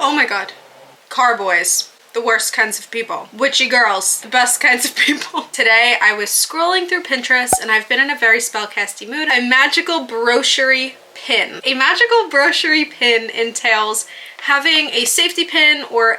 Oh my god. Car boys. The worst kinds of people. Witchy girls, the best kinds of people. Today I was scrolling through Pinterest and I've been in a very spellcasty mood. A magical brochure pin. A magical brochure pin entails having a safety pin or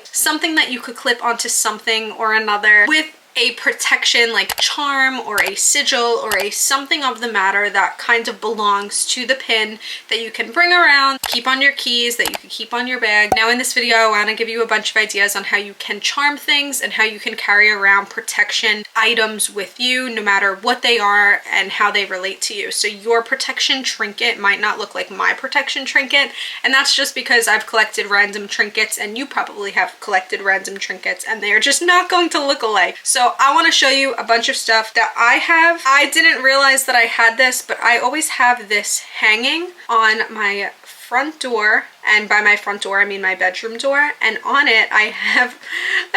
something that you could clip onto something or another with a protection like charm or a sigil or a something of the matter that kind of belongs to the pin that you can bring around, keep on your keys, that you can keep on your bag. Now in this video I want to give you a bunch of ideas on how you can charm things and how you can carry around protection items with you no matter what they are and how they relate to you. So your protection trinket might not look like my protection trinket, and that's just because I've collected random trinkets and you probably have collected random trinkets and they are just not going to look alike. So I want to show you a bunch of stuff that I have. I didn't realize that I had this, but I always have this hanging on my front door, and by my front door I mean my bedroom door, and on it I have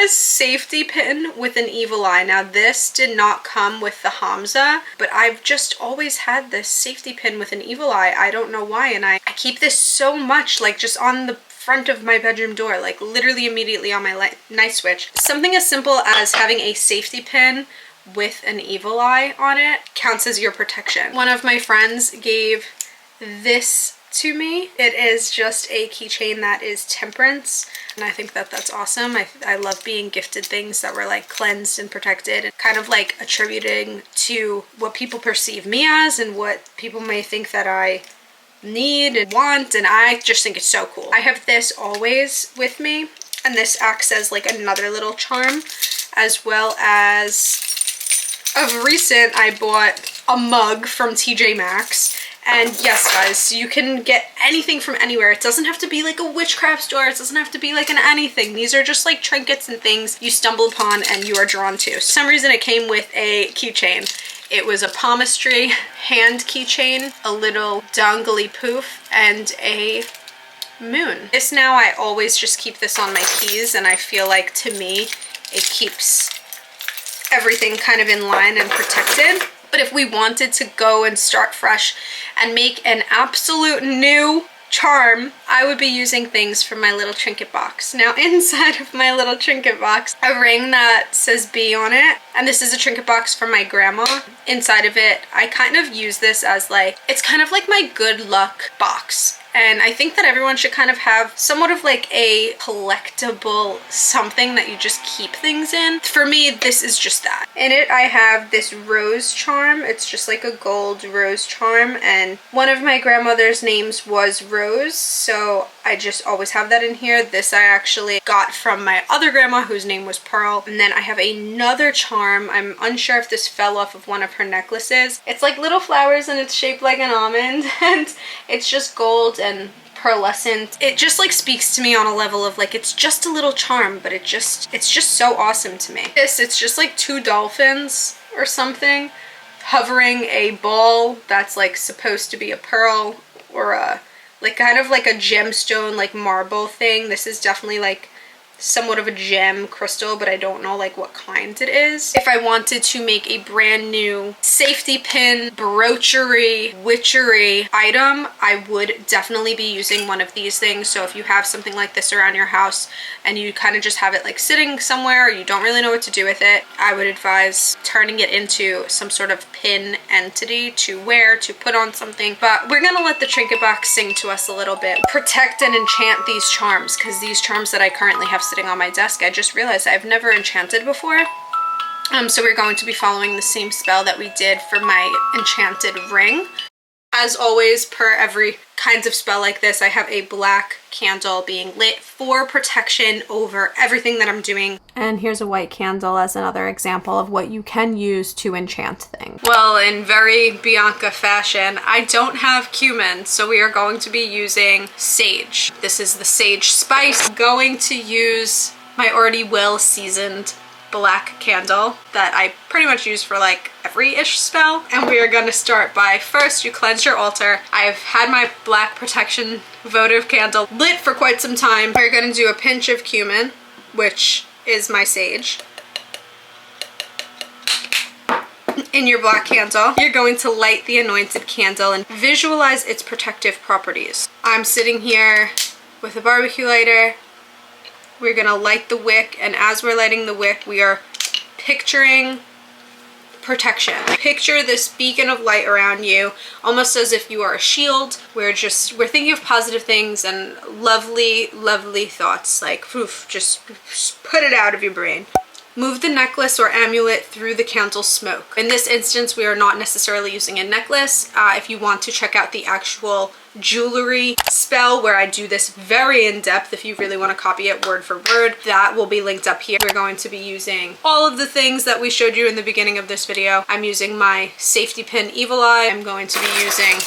a safety pin with an evil eye. Now this did not come with the Hamza, but I've just always had this safety pin with an evil eye. I don't know why, and I keep this so much, like just on the front of my bedroom door, like literally immediately on my night switch. Something as simple as having a safety pin with an evil eye on it counts as your protection. One of my friends gave this to me. It is just a keychain that is temperance, and I think that that's awesome. I love being gifted things that were like cleansed and protected, and kind of like attributing to what people perceive me as and what people may think that I need and want, and I just think it's so cool. I have this always with me, and this acts as like another little charm, as well as of recent I bought a mug from TJ Maxx. And yes guys, you can get anything from anywhere. It doesn't have to be like a witchcraft store, it doesn't have to be like an anything. These are just like trinkets and things you stumble upon and you are drawn to. For some reason it came with a keychain. It was a palmistry hand keychain, a little dangly poof, and a moon. This now I always just keep this on my keys, and I feel like to me it keeps everything kind of in line and protected. But if we wanted to go and start fresh and make an absolute new charm, I would be using things from my little trinket box. Now inside of my little trinket box, a ring that says B on it, and this is a trinket box from my grandma. Inside of it, I kind of use this as like, it's kind of like my good luck box. And I think that everyone should kind of have somewhat of like a collectible something that you just keep things in. For me, this is just that. In it, I have this rose charm. It's just like a gold rose charm, and one of my grandmother's names was Rose, so I just always have that in here. This I actually got from my other grandma whose name was Pearl. And then I have another charm. I'm unsure if this fell off of one of her necklaces. It's like little flowers and it's shaped like an almond, and it's just gold and pearlescent. It just like speaks to me on a level of like, it's just a little charm, but it's just so awesome to me. It's just like two dolphins or something hovering a ball that's like supposed to be a pearl or a like kind of like a gemstone like marble thing. This is definitely like somewhat of a gem crystal, but I don't know like what kind it is. If I wanted to make a brand new safety pin, broochery, witchery item, I would definitely be using one of these things. So if you have something like this around your house and you kind of just have it like sitting somewhere, or you don't really know what to do with it, I would advise turning it into some sort of pin entity to wear, to put on something. But we're gonna let the trinket box sing to us a little bit. Protect and enchant these charms, because these charms that I currently have sitting on my desk, I just realized I've never enchanted before. So we're going to be following the same spell that we did for my enchanted ring. As always, per every kinds of spell like this, I have a black candle being lit for protection over everything that I'm doing. And here's a white candle as another example of what you can use to enchant things. Well, in very Bianca fashion, I don't have cumin, so we are going to be using sage. This is the sage spice. I'm going to use my already well seasoned black candle that I pretty much use for like every-ish spell. And we are going to start by, first you cleanse your altar. I've had my black protection votive candle lit for quite some time. We're going to do a pinch of cumin, which is my sage. In your black candle, you're going to light the anointed candle and visualize its protective properties. I'm sitting here with a barbecue lighter. We're gonna light the wick, and as we're lighting the wick, we are picturing protection. Picture this beacon of light around you, almost as if you are a shield. We're thinking of positive things and lovely, lovely thoughts. Like, poof, just put it out of your brain. Move the necklace or amulet through the candle smoke. In this instance, we are not necessarily using a necklace. If you want to check out the actual jewelry spell where I do this very in depth, if you really want to copy it word for word, that will be linked up here. We're going to be using all of the things that we showed you in the beginning of this video. I'm using my safety pin Evil Eye. I'm going to be using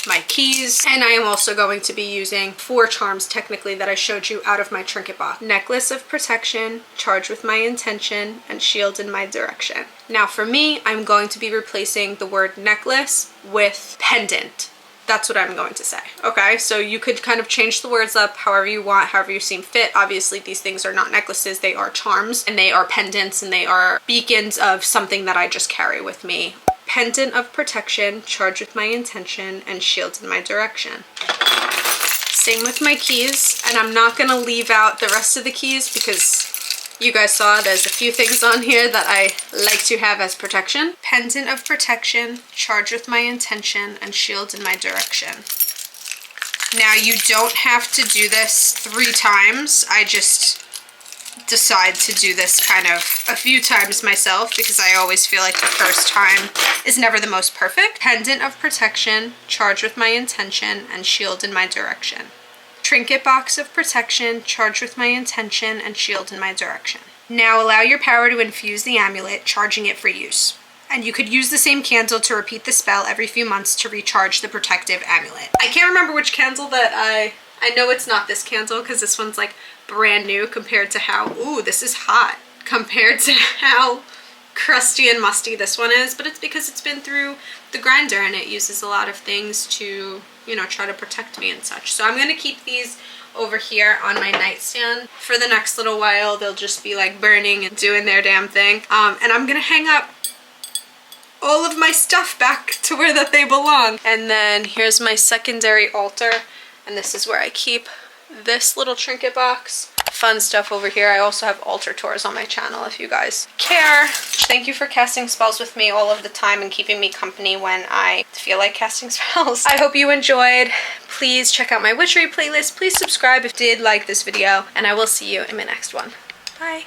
my keys, and I am also going to be using 4 charms technically that I showed you out of my trinket box. Necklace of protection, charge with my intention, and shield in my direction. Now for me, I'm going to be replacing the word necklace with pendant. That's what I'm going to say. Okay, so you could kind of change the words up however you want, however you seem fit. Obviously these things are not necklaces, they are charms, and they are pendants, and they are beacons of something that I just carry with me. Pendant of protection, charge with my intention, and shield in my direction. Same with my keys, and I'm not gonna leave out the rest of the keys because you guys saw there's a few things on here that I like to have as protection. Pendant of protection, charge with my intention, and shield in my direction. Now you don't have to do this 3 times. I just decide to do this kind of a few times myself because I always feel like the first time is never the most perfect. Pendant of protection, charge with my intention, and shield in my direction. Trinket box of protection, charge with my intention, and shield in my direction. Now allow your power to infuse the amulet, charging it for use. And you could use the same candle to repeat the spell every few months to recharge the protective amulet. I can't remember which candle that I know it's not this candle because this one's like brand new compared to how, ooh, this is hot, compared to how crusty and musty this one is, but it's because it's been through the grinder and it uses a lot of things to, you know, try to protect me and such. So I'm gonna keep these over here on my nightstand for the next little while. They'll just be like burning and doing their damn thing. And I'm gonna hang up all of my stuff back to where that they belong. And then here's my secondary altar, and this is where I keep this little trinket box. Fun stuff over here. I also have altar tours on my channel if you guys care. Thank you for casting spells with me all of the time and keeping me company when I feel like casting spells. I hope you enjoyed. Please check out my witchery playlist. Please subscribe if you did like this video, and I will see you in my next one. Bye.